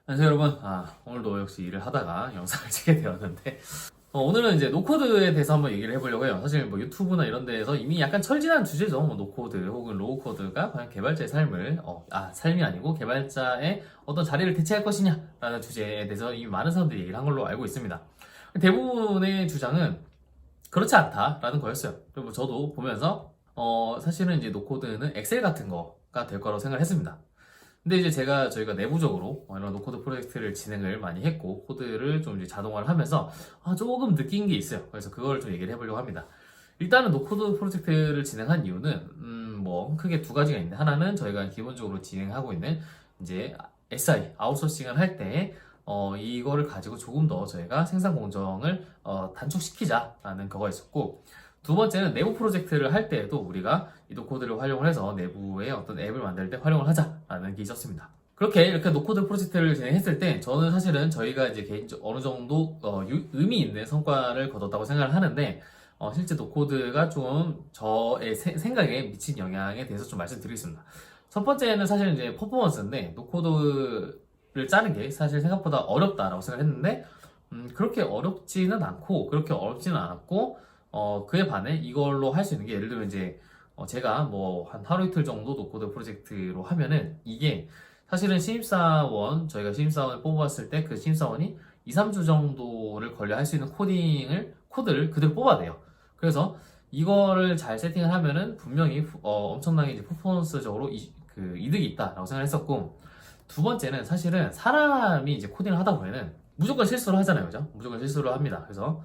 안녕하세요 여러분. 오늘도 역시 일을 하다가 영상을 찍게 되었는데 오늘은 이제 노코드에 대해서 한번 얘기를 해보려고 해요. 사실 뭐 유튜브나 이런 데에서 이미 약간 철진한 주제죠. 뭐 노코드 혹은 로우코드가 과연 개발자의 삶을 삶이 아니고 개발자의 어떤 자리를 대체할 것이냐라는 주제에 대해서 이미 많은 사람들이 얘기를 한 걸로 알고 있습니다. 대부분의 주장은 그렇지 않다라는 거였어요. 그리고 저도 보면서 사실은 이제 노코드는 엑셀 같은 거가 될 거라고 생각을 했습니다. 근데 이제 저희가 내부적으로 이런 노코드 프로젝트를 진행을 많이 했고, 코드를 좀 이제 자동화를 하면서 조금 느낀 게 있어요. 그래서 그걸 좀 얘기를 해보려고 합니다. 일단은 노코드 프로젝트를 진행한 이유는, 뭐, 크게 두 가지가 있는데, 하나는 저희가 기본적으로 진행하고 있는 이제 SI, 아웃소싱을 할 때, 이거를 가지고 조금 더 저희가 생산 공정을 단축시키자라는 거가 있었고, 두 번째는 내부 프로젝트를 할 때에도 우리가 이 노코드를 활용을 해서 내부에 어떤 앱을 만들 때 활용을 하자라는 게 있었습니다. 이렇게 노코드 프로젝트를 진행했을 때 저는 사실은 저희가 이제 어느 정도 의미 있는 성과를 거뒀다고 생각을 하는데, 실제 노코드가 좀 저의 생각에 미친 영향에 대해서 좀 말씀드리겠습니다. 첫 번째는 사실 이제 퍼포먼스인데, 노코드를 짜는 게 사실 생각보다 어렵다라고 생각했는데, 그렇게 어렵지는 않고 그렇게 어렵지는 않았고, 그에 반해 이걸로 할 수 있는 게, 예를 들면 이제 제가 뭐 한 하루 이틀 정도 노코드 프로젝트로 하면은, 이게 사실은 저희가 신입사원을 뽑았을 때 그 신입사원이 2, 3주 정도를 걸려 할 수 있는 코드를 그대로 뽑아내요. 그래서 이거를 잘 세팅을 하면은 분명히 엄청나게 이제 퍼포먼스적으로 그 이득이 있다라고 생각을 했었고, 두 번째는 사실은 사람이 이제 코딩을 하다 보면은 무조건 실수를 하잖아요. 그죠? 무조건 실수를 합니다. 그래서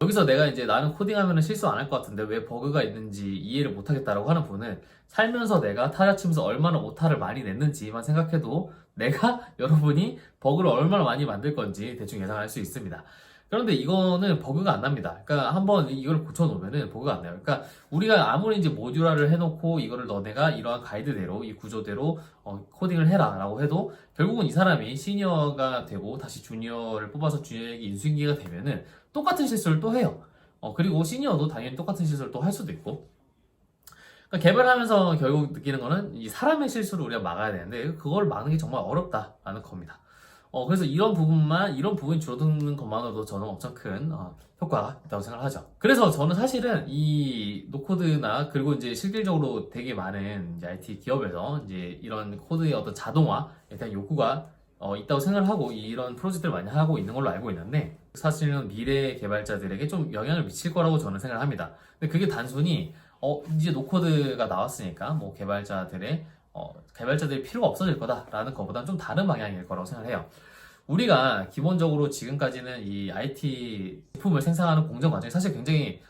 여기서 내가 이제 나는 코딩하면 실수 안 할 것 같은데 왜 버그가 있는지 이해를 못 하겠다라고 하는 분은, 살면서 내가 타자 치면서 얼마나 오타를 많이 냈는지만 생각해도 내가 여러분이 버그를 얼마나 많이 만들 건지 대충 예상할 수 있습니다. 그런데 이거는 버그가 안 납니다. 그러니까 한번 이걸 고쳐놓으면은 버그가 안 나요. 그러니까 우리가 아무리 이제 모듈화를 해놓고 이거를 너네가 이러한 가이드대로, 이 구조대로 코딩을 해라 라고 해도, 결국은 이 사람이 시니어가 되고 다시 주니어를 뽑아서 주니어에게 인수인계가 되면은 똑같은 실수를 또 해요. 그리고 시니어도 당연히 똑같은 실수를 또 할 수도 있고. 그러니까 개발하면서 결국 느끼는 거는 이 사람의 실수를 우리가 막아야 되는데, 그걸 막는 게 정말 어렵다라는 겁니다. 그래서 이런 부분이 줄어드는 것만으로도 저는 엄청 큰 효과가 있다고 생각을 하죠. 그래서 저는 사실은 이 노코드나, 그리고 이제 실질적으로 되게 많은 이제 IT 기업에서 이제 이런 코드의 어떤 자동화에 대한 요구가 있다고 생각을 하고 이런 프로젝트를 많이 하고 있는 걸로 알고 있는데, 사실은 미래 개발자들에게 좀 영향을 미칠 거라고 저는 생각을 합니다. 근데 그게 단순히 이제 노코드가 나왔으니까 뭐 개발자들이 필요가 없어질 거다라는 것보다는 좀 다른 방향일 거라고 생각을 해요. 우리가 기본적으로 지금까지는 이 IT 제품을 생산하는 공정 과정이 사실 굉장히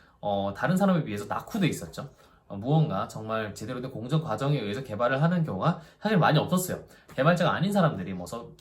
다른 산업에 비해서 낙후돼 있었죠. 무언가 정말 제대로 된 공정 과정에 의해서 개발을 하는 경우가 사실 많이 없었어요. 개발자가 아닌 사람들이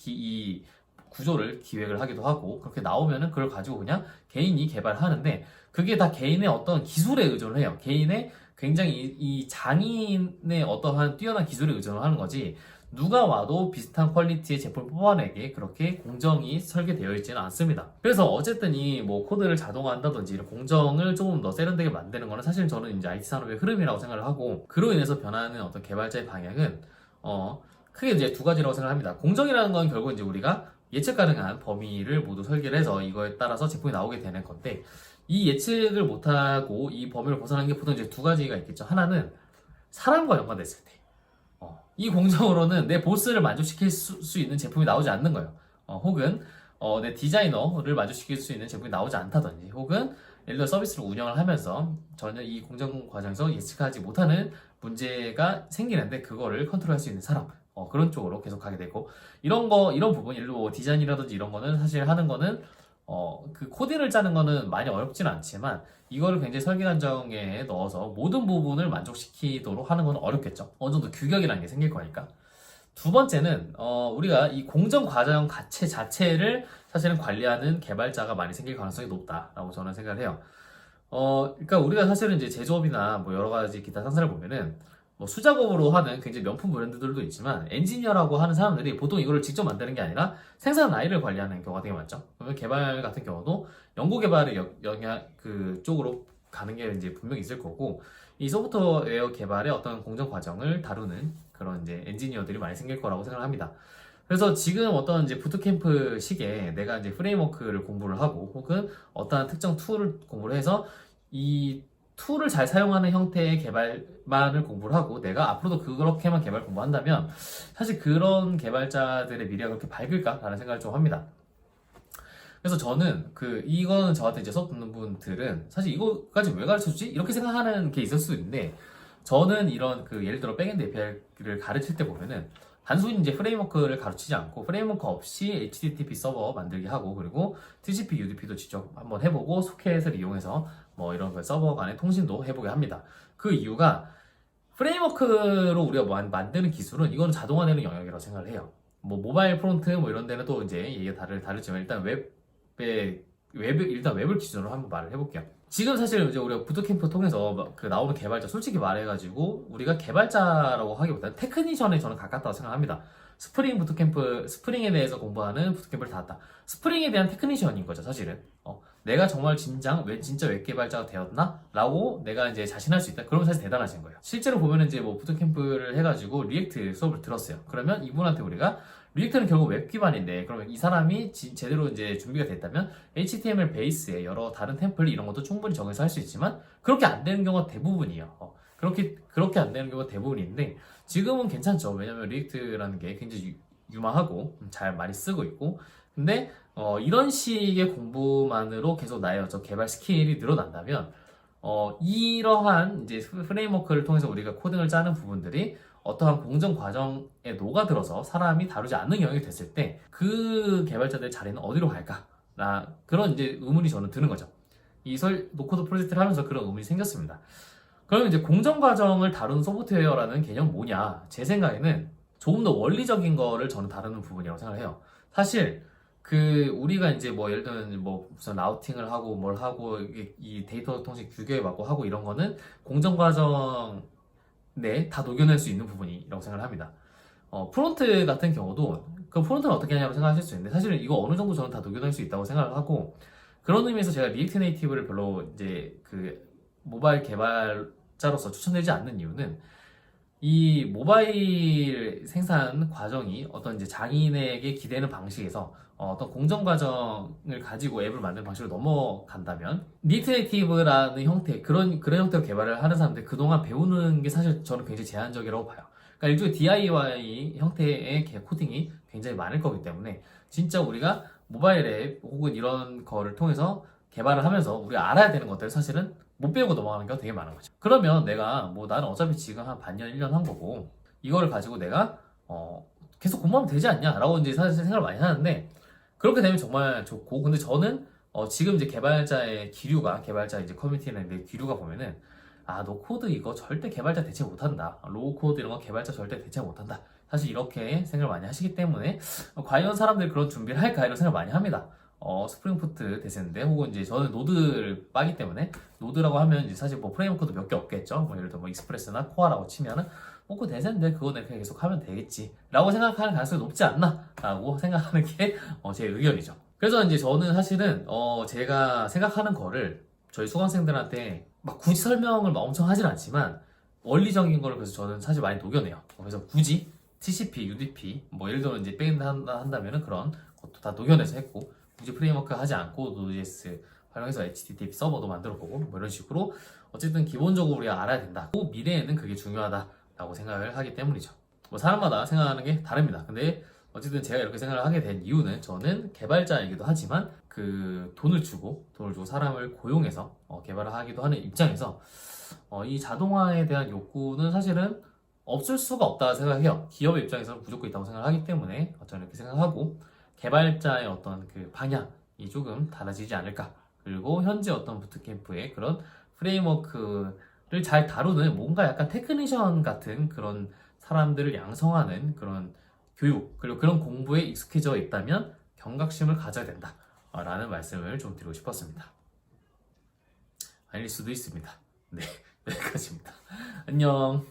이 구조를 기획을 하기도 하고, 그렇게 나오면은 그걸 가지고 그냥 개인이 개발하는데, 그게 다 개인의 어떤 기술에 의존을 해요. 개인의 굉장히 이 장인의 어떠한 뛰어난 기술에 의존을 하는 거지, 누가 와도 비슷한 퀄리티의 제품을 뽑아내게 그렇게 공정이 설계되어 있지는 않습니다. 그래서 어쨌든 이 뭐 코드를 자동화한다든지 이런 공정을 조금 더 세련되게 만드는 거는 사실 저는 이제 IT 산업의 흐름이라고 생각을 하고, 그로 인해서 변하는 어떤 개발자의 방향은 크게 이제 두 가지라고 생각합니다. 공정이라는 건 결국 이제 우리가 예측 가능한 범위를 모두 설계를 해서 이거에 따라서 제품이 나오게 되는 건데, 이 예측을 못하고 이 범위를 벗어나는 게 보통 이제 두 가지가 있겠죠. 하나는 사람과 연관됐을 때, 이 공정으로는 내 보스를 만족시킬 수 있는 제품이 나오지 않는 거예요. 혹은 내 디자이너를 만족시킬 수 있는 제품이 나오지 않다든지, 혹은 예를 들어 서비스를 운영을 하면서 전혀 이 공정 과정에서 예측하지 못하는 문제가 생기는데 그거를 컨트롤할 수 있는 사람, 그런 쪽으로 계속 가게 되고, 이런 부분, 예를 들어 뭐 디자인이라든지 이런 거는 사실 하는 거는 그 코딩을 짜는 거는 많이 어렵진 않지만, 이거를 굉장히 설계 과정에 넣어서 모든 부분을 만족시키도록 하는 건 어렵겠죠. 어느 정도 규격이라는 게 생길 거니까. 두 번째는 우리가 이 공정 과정 자체를 사실은 관리하는 개발자가 많이 생길 가능성이 높다라고 저는 생각을 해요. 그러니까 우리가 사실은 이제 제조업이나 뭐 여러 가지 기타 상사를 보면은, 뭐 수작업으로 하는 굉장히 명품 브랜드들도 있지만, 엔지니어라고 하는 사람들이 보통 이거를 직접 만드는 게 아니라 생산 라인을 관리하는 경우가 되게 많죠. 그러면 개발 같은 경우도 연구 개발의 영향 그쪽으로 가는 게 이제 분명히 있을 거고, 이 소프트웨어 개발의 어떤 공정 과정을 다루는 그런 이제 엔지니어들이 많이 생길 거라고 생각을 합니다. 그래서 지금 어떤 이제 부트캠프 식에 내가 이제 프레임워크를 공부를 하고 혹은 어떠한 특정 툴을 공부를 해서 이 툴을 잘 사용하는 형태의 개발만을 공부를 하고 내가 앞으로도 그렇게만 개발 공부한다면 사실 그런 개발자들의 미래가 그렇게 밝을까라는 생각을 좀 합니다. 그래서 저는 이거는 저한테 이제 수업 듣는 분들은 사실 이거까지 왜 가르쳐주지? 이렇게 생각하는 게 있을 수 있는데 저는 이런 예를 들어 백엔드 API를 가르칠 때 보면은 단순히 이제 프레임워크를 가르치지 않고 프레임워크 없이 HTTP 서버 만들기 하고 그리고 TCP, UDP도 직접 한번 해보고 소켓을 이용해서 뭐 이런 서버 간의 통신도 해보게 합니다. 그 이유가 프레임워크로 우리가 만드는 기술은 이거는 자동화되는 영역이라고 생각을 해요. 뭐 모바일 프론트 뭐 이런 데는 또 이제 얘기가 다르지만 일단 일단 웹을 기준으로 한번 말을 해볼게요. 지금 사실 이제 우리가 부트캠프 통해서 나오는 개발자 솔직히 말해가지고 우리가 개발자라고 하기보다는 테크니션에 저는 가깝다고 생각합니다. 스프링 부트캠프, 스프링에 대해서 공부하는 부트캠프를 다 왔다. 스프링에 대한 테크니션인 거죠, 사실은. 내가 정말 진짜 웹 개발자가 되었나? 라고 내가 이제 자신할 수 있다. 그러면 사실 대단하신 거예요. 실제로 보면은 이제 뭐 부트캠프를 해가지고 리액트 수업을 들었어요. 그러면 이분한테 우리가 리액트는 결국 웹 기반인데 그러면 이 사람이 제대로 이제 준비가 됐다면 HTML 베이스에 여러 다른 템플 이런 것도 충분히 적용해서 할 수 있지만 그렇게 안 되는 경우가 대부분이에요. 그렇게 안 되는 경우가 대부분인데 지금은 괜찮죠. 왜냐면 리액트라는 게 굉장히 유망하고 잘 많이 쓰고 있고 근데 이런 식의 공부만으로 계속 나의 개발 스킬이 늘어난다면 이러한 이제 프레임워크를 통해서 우리가 코딩을 짜는 부분들이 어떠한 공정 과정에 녹아들어서 사람이 다루지 않는 영역이 됐을 때 그 개발자들의 자리는 어디로 갈까? 그런 이제 의문이 저는 드는 거죠. 노코드 프로젝트를 하면서 그런 의문이 생겼습니다. 그러면 이제 공정 과정을 다루는 소프트웨어라는 개념 뭐냐? 제 생각에는 조금 더 원리적인 거를 저는 다루는 부분이라고 생각을 해요. 사실 우리가 이제 뭐 예를 들면 뭐 무슨 라우팅을 하고 뭘 하고 이 데이터 통신 규격에 맞고 하고 이런 거는 공정 과정 네, 다 녹여낼 수 있는 부분이라고 생각을 합니다. 프론트 같은 경우도 그 프론트는 어떻게 하냐고 생각하실 수 있는데 사실은 이거 어느 정도 저는 다 녹여낼 수 있다고 생각을 하고 그런 의미에서 제가 리액트 네이티브를 별로 이제 모바일 개발자로서 추천되지 않는 이유는 이 모바일 생산 과정이 어떤 이제 장인에게 기대는 방식에서 어떤 공정 과정을 가지고 앱을 만드는 방식으로 넘어간다면 리액트 네이티브라는 형태 그런 형태로 개발을 하는 사람들 그동안 배우는 게 사실 저는 굉장히 제한적이라고 봐요. 그러니까 일종의 DIY 형태의 코딩이 굉장히 많을 거기 때문에 진짜 우리가 모바일 앱 혹은 이런 거를 통해서 개발을 하면서 우리가 알아야 되는 것들 사실은 못 배우고 넘어가는 경우가 되게 많은 거죠. 그러면 나는 어차피 지금 한 반년, 1년 한 거고 이거를 가지고 내가 계속 공부하면 되지 않냐 라고 이제 사실 생각을 많이 하는데 그렇게 되면 정말 좋고 근데 저는 지금 이제 개발자 이제 커뮤니티나 기류가 보면은 노코드 이거 절대 개발자 대체 못한다. 로우 코드 이런 거 개발자 절대 대체 못한다. 사실 이렇게 생각을 많이 하시기 때문에 과연 사람들이 그런 준비를 할까 이런 생각을 많이 합니다. 스프링푸트 대세인데 혹은 이제 저는 노드를 빠기 때문에 노드라고 하면 이제 사실 뭐 프레임워크도 몇 개 없겠죠. 뭐 예를 들어 뭐 익스프레스나 코어라고 치면은 그 대세인데 그거는 그냥 계속 하면 되겠지 라고 생각하는 가능성이 높지 않나 라고 생각하는 게 제 의견이죠. 그래서 이제 저는 사실은 제가 생각하는 거를 저희 수강생들한테 막 굳이 설명을 막 엄청 하진 않지만 원리적인 거를 그래서 저는 사실 많이 녹여내요. 그래서 굳이 TCP, UDP 뭐 예를 들어 이제 백엔드 한다면은 그런 것도 다 녹여내서 했고 굳이 프레임워크 하지 않고 Node.js 활용해서 HTTP 서버도 만들어보고 뭐 이런 식으로 어쨌든 기본적으로 우리가 알아야 된다. 미래에는 그게 중요하다라고 생각을 하기 때문이죠. 뭐 사람마다 생각하는 게 다릅니다. 근데 어쨌든 제가 이렇게 생각을 하게 된 이유는 저는 개발자이기도 하지만 돈을 주고 사람을 고용해서 개발을 하기도 하는 입장에서 이 자동화에 대한 욕구는 사실은 없을 수가 없다고 생각해요. 기업의 입장에서는 무조건 있다고 생각하기 때문에 저는 이렇게 생각하고 개발자의 어떤 방향이 조금 달라지지 않을까. 그리고 현재 어떤 부트캠프의 그런 프레임워크를 잘 다루는 뭔가 약간 테크니션 같은 그런 사람들을 양성하는 그런 교육 그리고 그런 공부에 익숙해져 있다면 경각심을 가져야 된다 라는 말씀을 좀 드리고 싶었습니다. 아닐 수도 있습니다. 네, 여기까지입니다. 안녕.